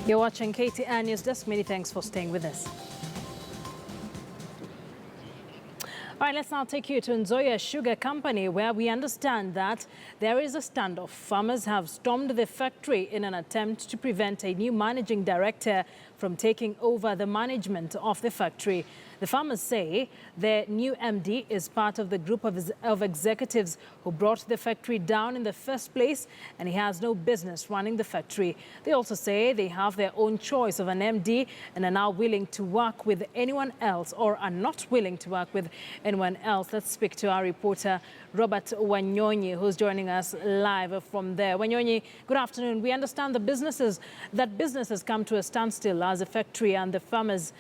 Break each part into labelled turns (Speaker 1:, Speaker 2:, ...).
Speaker 1: You're watching KTN Newsdesk. Many thanks for staying with us. All right, let's now take you to Enzoya Sugar Company, where we understand that there is a standoff. Farmers have stormed the factory in an attempt to prevent a new managing director from taking over the management of the factory. The farmers say their new MD is part of the group of executives who brought the factory down in the first place, and he has no business running the factory. They also say they have their own choice of an MD and are now willing to work with anyone else, or are not willing to work with anyone else. Let's speak to our reporter, Robert Wanyonyi, who's joining us live from there. Wanyonyi, good afternoon. We understand that business has come to a standstill as a factory, and the farmers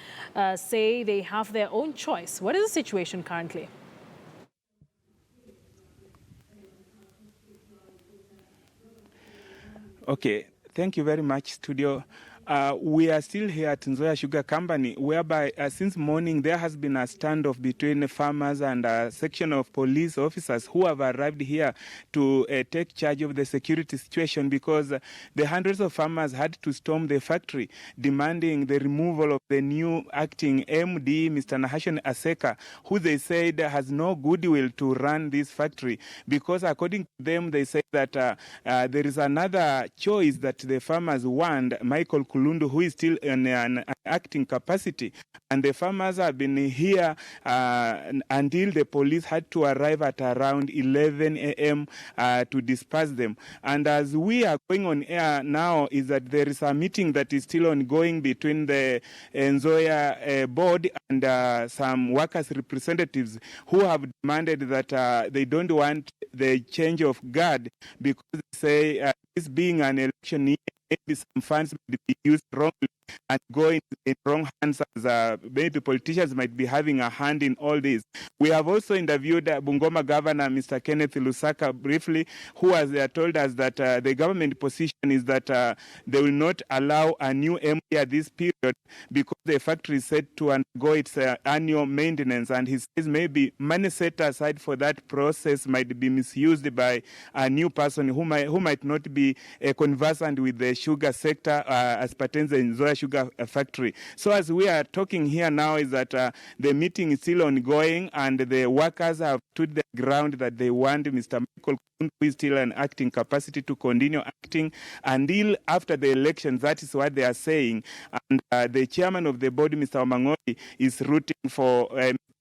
Speaker 1: say they have their own choice. What is the situation currently?
Speaker 2: Okay, thank you very much, studio. We are still here at Enzoya Sugar Company, whereby since morning there has been a standoff between the farmers and a section of police officers who have arrived here to take charge of the security situation, because the hundreds of farmers had to storm the factory, demanding the removal of the new acting MD, Mr. Nahashon Aseka, who they said has no goodwill to run this factory, because according to them, they say that there is another choice that the farmers want, Michael Kulundu, who is still in an acting capacity. And the farmers have been here until the police had to arrive at around 11 a.m. To disperse them. And as we are going on air now, is that there is a meeting that is still ongoing between the Enzoya board and some workers' representatives who have demanded that they don't want the change of guard, because they say this being an election year, maybe some funds might be used wrongly and go in wrong hands, as maybe politicians might be having a hand in all this. We have also interviewed Bungoma Governor, Mr. Kenneth Lusaka, briefly, who has told us that the government position is that they will not allow a new MD at this period, because the factory is set to undergo its annual maintenance, and he says maybe money set aside for that process might be misused by a new person who might not be conversant with the sugar sector as pertains to the Enzoya Sugar Factory. So as we are talking here now, is that the meeting is still ongoing, and the workers have stood their ground that they want Mr. Michael Kulundu, who is still an acting capacity, to continue acting until after the elections. That is what they are saying. And the chairman of the board, Mr. Omang'oli, is rooting for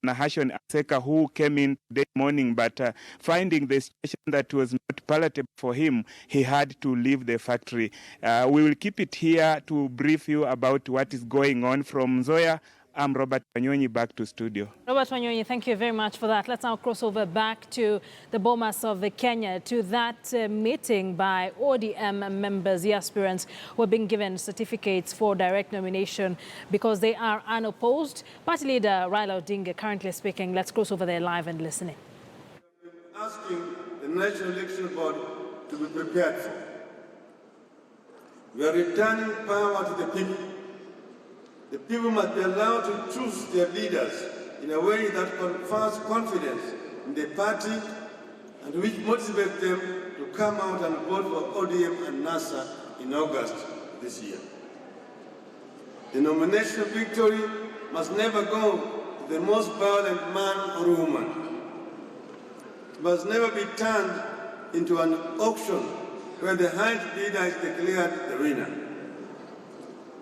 Speaker 2: Nahashon Aseka, who came in today morning, but finding the situation that was not palatable for him, he had to leave the factory. We will keep it here to brief you about what is going on from Enzoya. I'm Robert Wanyonyi, back to studio.
Speaker 1: Robert Wanyonyi, thank you very much for that. Let's now cross over back to the Bomas of Kenya, to that meeting by ODM members, the aspirants who are being given certificates for direct nomination because they are unopposed. Party leader Raila Odinga currently speaking. Let's cross over there live and listening.
Speaker 3: Asking the National Election Board to be prepared for. We are returning power to the people. The people must be allowed to choose their leaders in a way that confers confidence in the party and which motivates them to come out and vote for ODM and NASA in August this year. The nomination victory must never go to the most violent man or woman. It must never be turned into an auction where the highest bidder is declared the winner.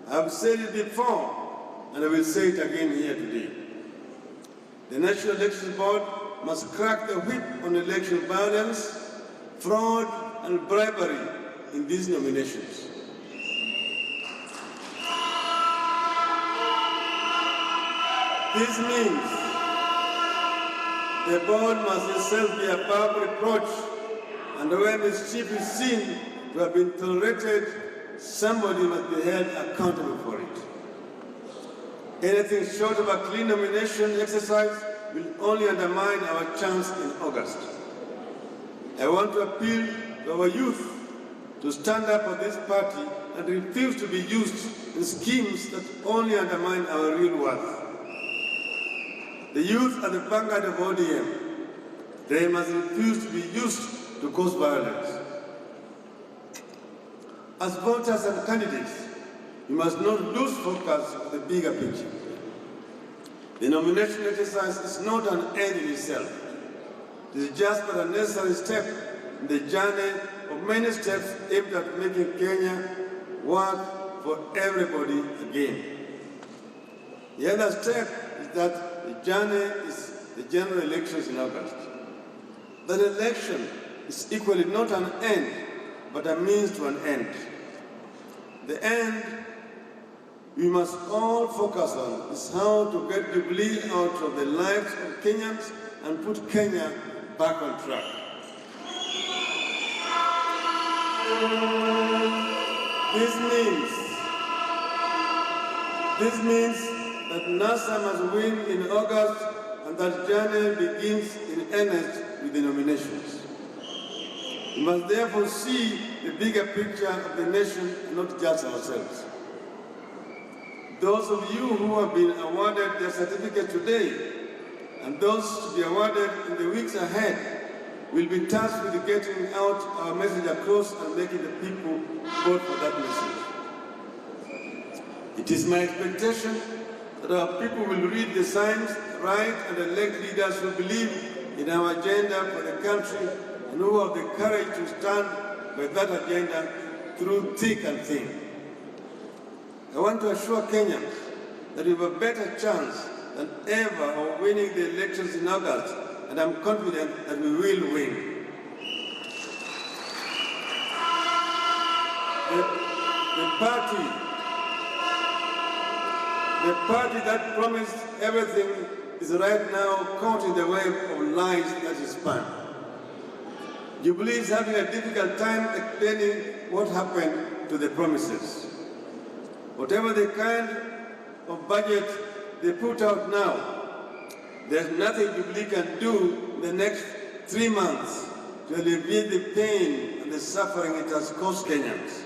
Speaker 3: I have said it before, and I will say it again here today. The National Election Board must crack the whip on election violence, fraud, and bribery in these nominations. This means the board must itself be above reproach, and when mischief is seen to have been tolerated, somebody must be held accountable for it. Anything short of a clean nomination exercise will only undermine our chance in August. I want to appeal to our youth to stand up for this party and refuse to be used in schemes that only undermine our real worth. The youth are the vanguard of ODM. They must refuse to be used to cause violence. As voters and candidates, we must not lose focus of the bigger picture. The nomination exercise is not an end in itself. It is just but a necessary step in the journey of many steps aimed at making Kenya work for everybody again. The other step is that the journey is the general elections in August. That election is equally not an end, but a means to an end. The end we must all focus on is how to get Jubilee out of the lives of Kenyans and put Kenya back on track. This means that NASA must win in August and that journey begins in earnest with the nominations. We must therefore see the bigger picture of the nation and not just ourselves. Those of you who have been awarded their certificate today and those to be awarded in the weeks ahead will be tasked with getting out our message across and making the people vote for that message. It is my expectation that our people will read the signs, write and elect leaders who believe in our agenda for the country and who have the courage to stand by that agenda through thick and thin. I want to assure Kenyans that we have a better chance than ever of winning the elections in August, and I'm confident that we will win. The party that promised everything is right now caught in the web of lies that is spun. Jubilee is having a difficult time explaining what happened to the promises. Whatever the kind of budget they put out now, there's nothing Jubilee can do in the next 3 months to alleviate the pain and the suffering it has caused Kenyans.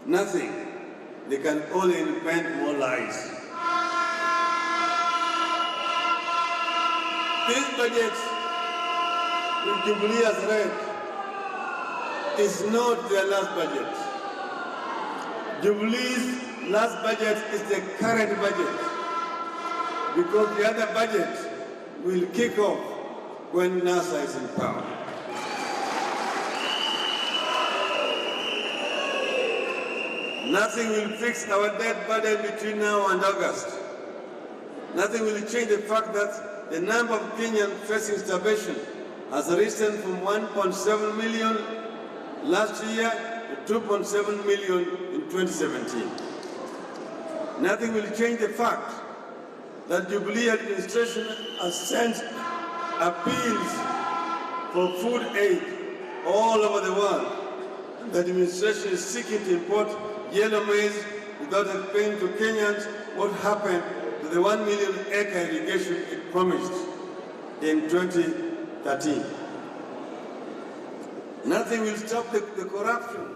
Speaker 3: Nothing. They can only invent more lies. This budget which Jubilee has read is not their last budget. Jubilee's last budget is the current budget, because the other budget will kick off when NASA is in power. Nothing will fix our debt burden between now and August. Nothing will change the fact that the number of Kenyans facing starvation has risen from 1.7 million last year to 2.7 million in 2017. Nothing will change the fact that Jubilee administration has sent appeals for food aid all over the world. The administration is seeking to import yellow maize without explaining to Kenyans what happened to the 1 million acre irrigation it promised in 2013. Nothing will stop the corruption.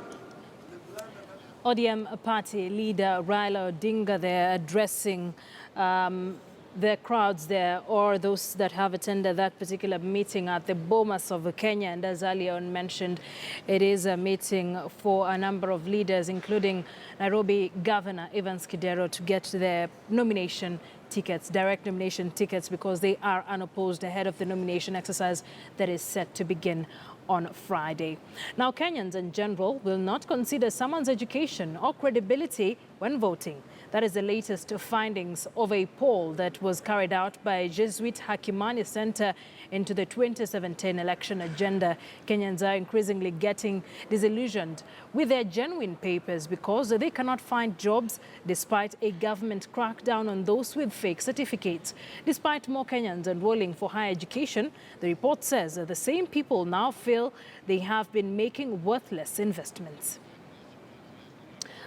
Speaker 1: ODM party leader Raila Odinga there addressing the crowds there, or those that have attended that particular meeting at the Bomas of Kenya. And as earlier on mentioned, it is a meeting for a number of leaders, including Nairobi Governor Evans Kidero, to get their nomination tickets, direct nomination tickets, because they are unopposed ahead of the nomination exercise that is set to begin on Friday. Now, Kenyans in general will not consider someone's education or credibility when voting. That is the latest findings of a poll that was carried out by Jesuit Hakimani Center into the 2017 election agenda. Kenyans are increasingly getting disillusioned with their genuine papers because they cannot find jobs despite a government crackdown on those with fake certificates. Despite more Kenyans enrolling for higher education, the report says that the same people now feel they have been making worthless investments.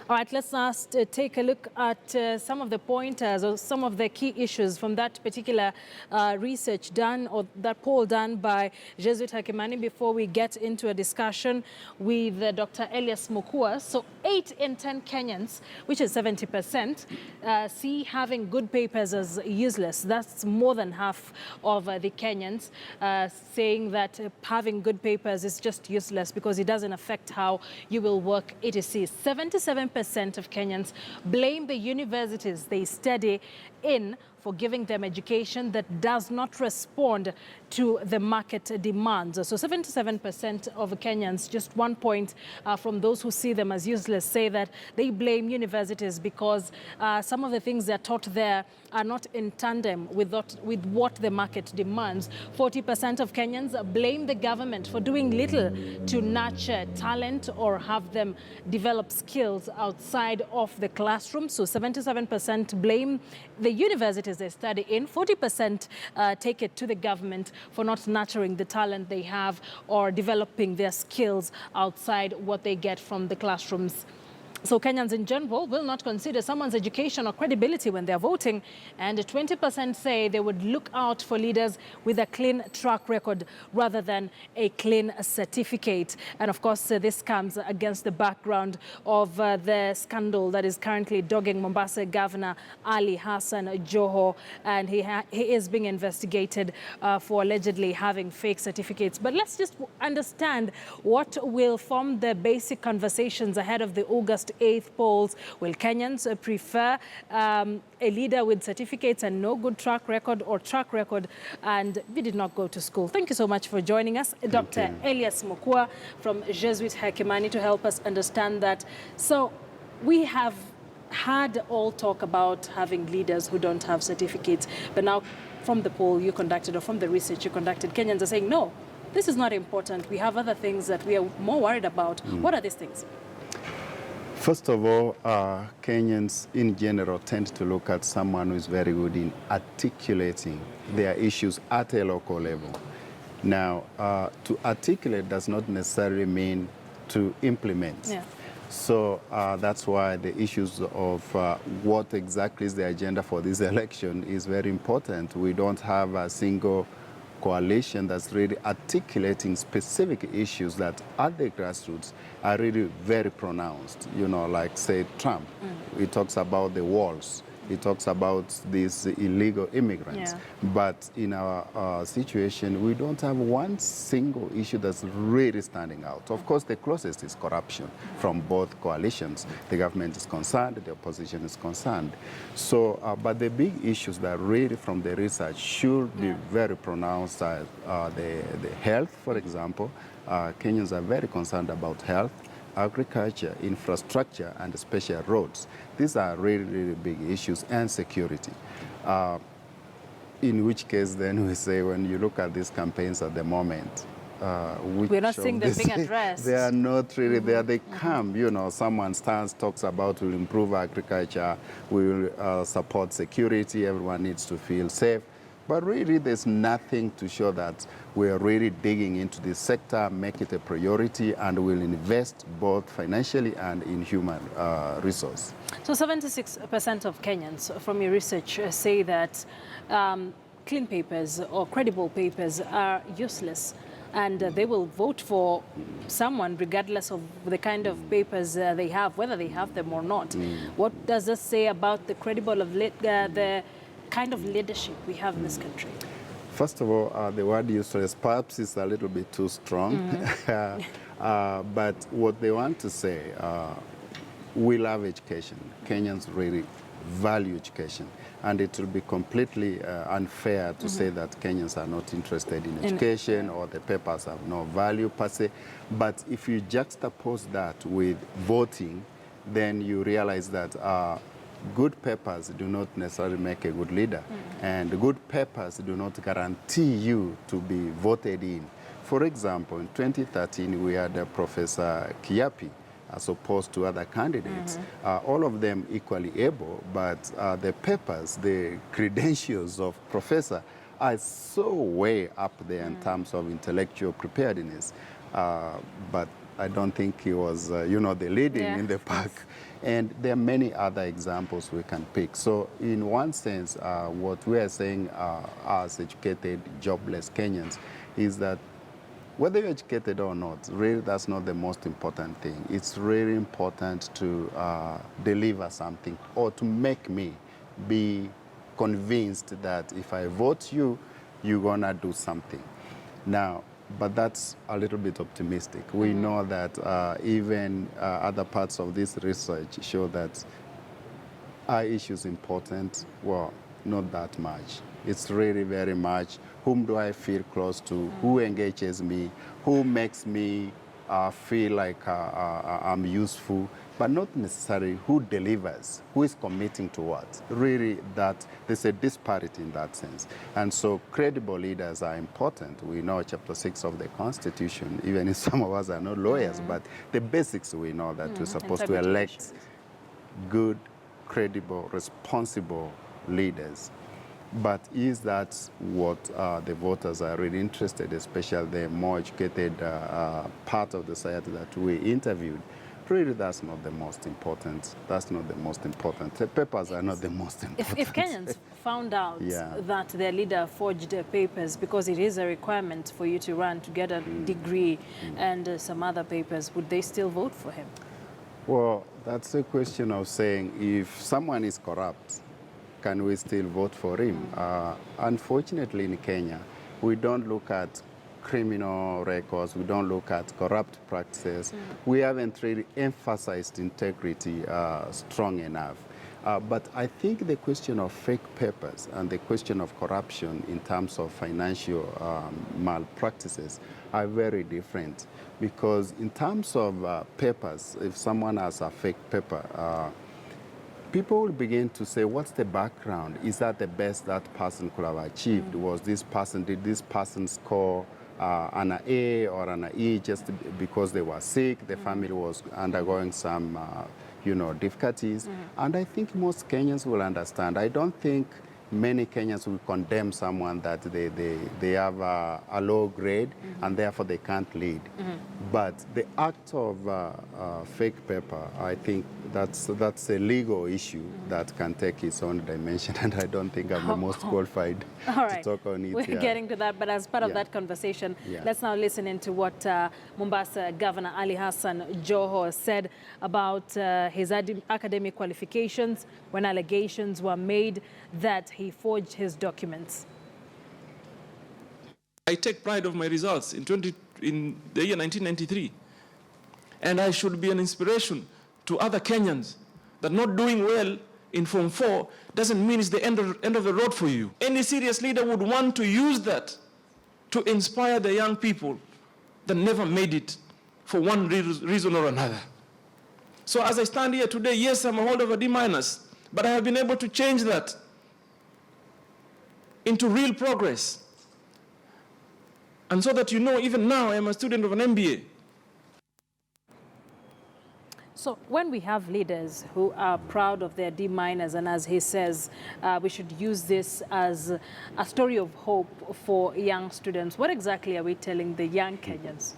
Speaker 1: All right, let's now take a look at some of the pointers or some of the key issues from that particular research done, or that poll done by Jesuit Hakimani, before we get into a discussion with Dr. Elias Mukua. So 8 in 10 Kenyans, which is 70%, see having good papers as useless. That's more than half of the Kenyans saying that having good papers is just useless because it doesn't affect how you will work. It is 77% 40% of Kenyans blame the universities they study in for giving them education that does not respond to the market demands. So 77% of Kenyans, just 1 point from those who see them as useless, say that they blame universities because some of the things they're taught there are not in tandem with what the market demands. 40% of Kenyans blame the government for doing little to nurture talent or have them develop skills outside of the classroom. So 77% blame the universities they study in. 40% take it to the government for not nurturing the talent they have or developing their skills outside what they get from the classrooms. So Kenyans in general will not consider someone's education or credibility when they're voting, and 20% say they would look out for leaders with a clean track record rather than a clean certificate. And of course, this comes against the background of the scandal that is currently dogging Mombasa Governor Ali Hassan Joho, and he is being investigated for allegedly having fake certificates. But let's just understand what will form the basic conversations ahead of the August 8th polls. Will Kenyans prefer a leader with certificates and no good track record, or track record and we did not go to school? Thank you so much for joining us, Dr. Elias Mukua from Jesuit Hekimani, to help us understand that. So we have had all talk about having leaders who don't have certificates, but now from the poll you conducted or from the research you conducted, Kenyans are saying, no, this is not important. We have other things that we are more worried about. What are these things?
Speaker 4: First of all, Kenyans in general tend to look at someone who is very good in articulating their issues at a local level. Now, to articulate does not necessarily mean to implement.
Speaker 1: Yeah.
Speaker 4: So that's why the issues of what exactly is the agenda for this election is very important. We don't have a single coalition that's really articulating specific issues that at the grassroots are really very pronounced. You know, like say Trump, he talks about the walls, he talks about these illegal immigrants.
Speaker 1: Yeah.
Speaker 4: But in our situation, we don't have one single issue that's really standing out. Of course, the closest is corruption from both coalitions. The government is concerned, the opposition is concerned. So, but the big issues that really from the research should be very pronounced are the health, for example. Kenyans are very concerned about health, agriculture, infrastructure, and especially roads. These are really, really big issues, and security. In which case, then we say, when you look at these campaigns at the moment,
Speaker 1: we're not seeing them being addressed.
Speaker 4: They are not really there. They come, you know, someone stands, talks about we'll improve agriculture, we'll support security, everyone needs to feel safe. But really, there's nothing to show that we're really digging into this sector, make it a priority, and we'll invest both financially and in human resource.
Speaker 1: So 76% of Kenyans from your research say that clean papers or credible papers are useless, and they will vote for someone regardless of the kind of papers they have, whether they have them or not. What does this say about the credible of the kind of leadership we have in this country?
Speaker 4: First of all, the word used perhaps is a little bit too strong. But what they want to say, we love education. Kenyans really value education. And it will be completely unfair to say that Kenyans are not interested in education or the papers have no value per se. But if you juxtapose that with voting, then you realize that good papers do not necessarily make a good leader, and good papers do not guarantee you to be voted in. For example, in 2013, we had Professor Kiapi as opposed to other candidates, all of them equally able, but the papers, the credentials of professor are so way up there in terms of intellectual preparedness. But I don't think he was, you know, the leading in the pack. And there are many other examples we can pick. So in one sense, what we are saying as educated, jobless Kenyans is that whether you're educated or not, really that's not the most important thing. It's really important to deliver something or to make me be convinced that if I vote you, you're gonna do something. Now, but that's a little bit optimistic. We know that even other parts of this research show that are issues important? Well, not that much. It's really very much whom do I feel close to, who engages me, who makes me feel like I'm useful, but not necessarily who delivers, who is committing to what. Really, that there's a disparity in that sense. And so credible leaders are important. We know Chapter 6 of the Constitution, even if some of us are not lawyers, but the basics we know that we're supposed to elect good, credible, responsible leaders. But is that what the voters are really interested, especially the more educated part of the society that we interviewed? Really, that's not the most important. That's not the most important. The papers are not the most important.
Speaker 1: If Kenyans found out that their leader forged papers, because it is a requirement for you to run to get a degree and some other papers, would they still vote for him?
Speaker 4: Well, that's a question of saying if someone is corrupt, can we still vote for him? Unfortunately, in Kenya, we don't look at criminal records, we don't look at corrupt practices. We haven't really emphasized integrity strong enough. But I think the question of fake papers and the question of corruption in terms of financial malpractices are very different. Because in terms of papers, if someone has a fake paper, people will begin to say, what's the background? Is that the best that person could have achieved? Did this person score an A or an E just because they were sick, the family was undergoing some difficulties? And I think most Kenyans will understand. I don't think many Kenyans will condemn someone that they have a low grade and therefore they can't lead. But the act of fake paper, I think that's a legal issue that can take its own dimension, and I don't think I'm the most qualified to talk on it.
Speaker 1: We're getting to that, but as part of that conversation, let's now listen into what Mombasa Governor Ali Hassan Joho said about his academic qualifications when allegations were made that he forged his documents.
Speaker 5: I take pride of my results in the year 1993. And I should be an inspiration to other Kenyans that not doing well in Form 4 doesn't mean it's the end of the road for you. Any serious leader would want to use that to inspire the young people that never made it for one reason or another. So as I stand here today, yes, I'm a holder of a D-, but I have been able to change that into real progress. And so that you know, even now, I am a student of an MBA.
Speaker 1: So when we have leaders who are proud of their D-, and as he says, we should use this as a story of hope for young students, what exactly are we telling the young Kenyans?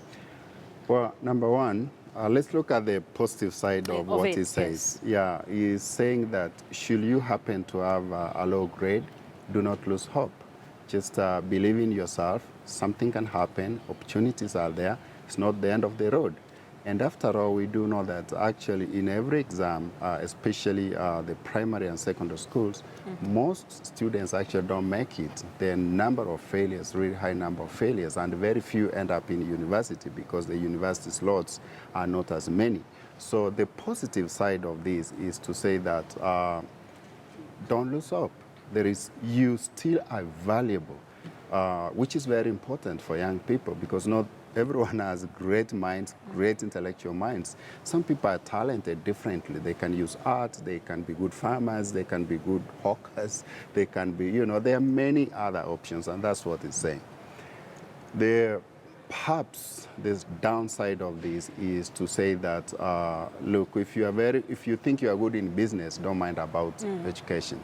Speaker 4: Well, number one, let's look at the positive side of what he says. Yeah, he's saying that should you happen to have a low grade, do not lose hope. Just believe in yourself. Something can happen. Opportunities are there. It's not the end of the road. And after all, we do know that actually in every exam, especially the primary and secondary schools, most students actually don't make it. There are a number of failures, really high number of failures, and very few end up in university because the university slots are not as many. So the positive side of this is to say that don't lose hope. You still are valuable, which is very important for young people because not everyone has great minds, great intellectual minds. Some people are talented differently. They can use art, they can be good farmers, they can be good hawkers, they can be, there are many other options, and that's what it's saying. Perhaps the downside of this is to say that, look, if you think you are good in business, don't mind about education.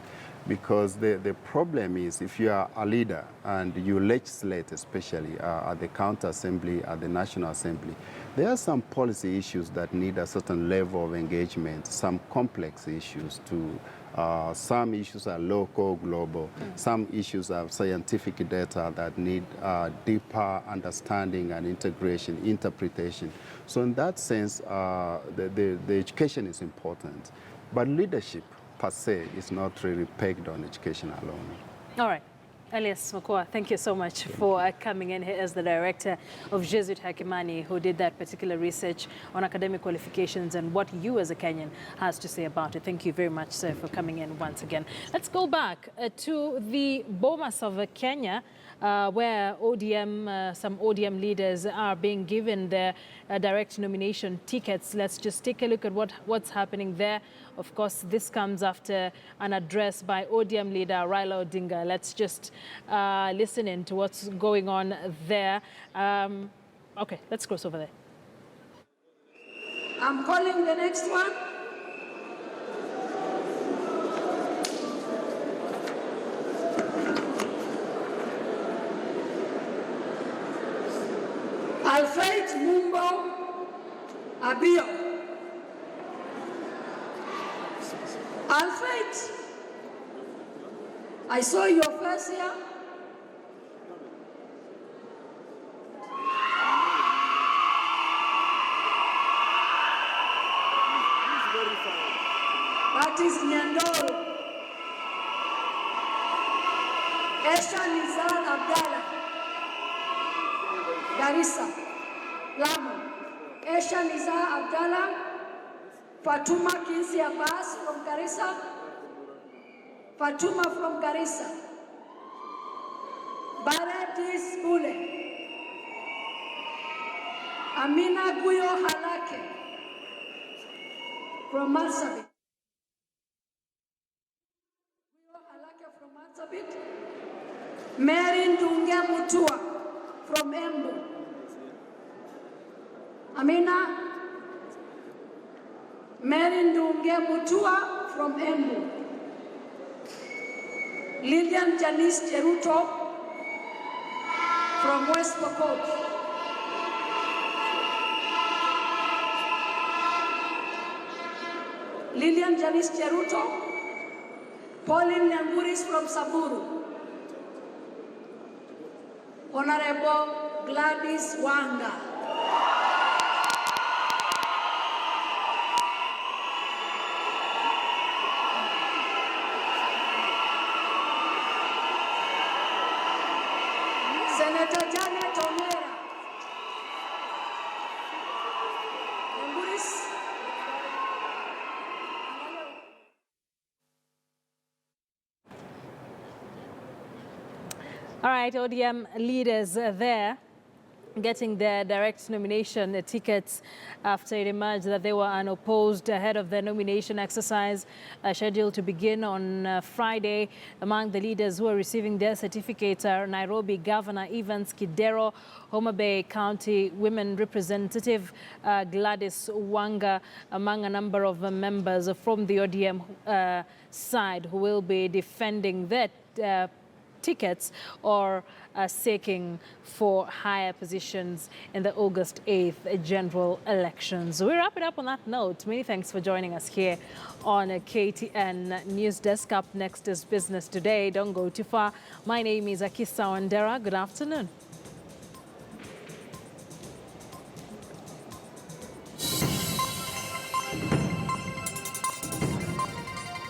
Speaker 4: Because the problem is if you are a leader and you legislate, especially at the county assembly, at the National Assembly, there are some policy issues that need a certain level of engagement, some complex issues too. Some issues are local, global. Some issues have scientific data that need deeper understanding and integration, interpretation. So in that sense, the education is important. But leadership, per se, is not really pegged on education alone.
Speaker 1: All right. Elias Makoa, thank you so much for coming in here as the director of Jesuit Hakimani, who did that particular research on academic qualifications and what you as a Kenyan has to say about it. Thank you very much, sir, for coming in once again. Let's go back to the Bomas of Kenya, where some ODM leaders are being given their direct nomination tickets. Let's just take a look at what's happening there. Of course, this comes after an address by ODM leader Raila Odinga. Let's just listen in to what's going on there. Okay, let's cross over there.
Speaker 6: I'm calling the next one. Alfred Mumbo Abio. Alfred, I saw your face here. That is Nyandoro. Esha Nizar Abdallah. Garissa, Lamu. Esha Nizar Abdallah. Fatuma Kinsi Abbas from Garissa. Fatuma from Garissa. Baradis Bule. Amina Guyo Halake from Marsabit. Guyo Halake from Marsabit. Mary Ndunge Mutua from Embu. Amina Mary Ndunge Mutua from Embu. Lillian Janice Cheruto from West Pokot. Lillian Janice Cheruto. Pauline Nyamburis from Samburu. Honorable Gladys Wanga. Senator Janet Omera. Nyamburis.
Speaker 1: All right, ODM leaders there getting their direct nomination tickets after it emerged that they were unopposed ahead of their nomination exercise scheduled to begin on Friday. Among the leaders who are receiving their certificates are Nairobi Governor Evans Kidero, Homa Bay County Women Representative Gladys Wanga, among a number of members from the ODM side who will be defending their tickets or seeking for higher positions in the August 8th general elections. We wrap it up on that note. Many thanks for joining us here on KTN Newsdesk. Up next is Business Today. Don't go too far. My name is Akisa Wandera. Good afternoon.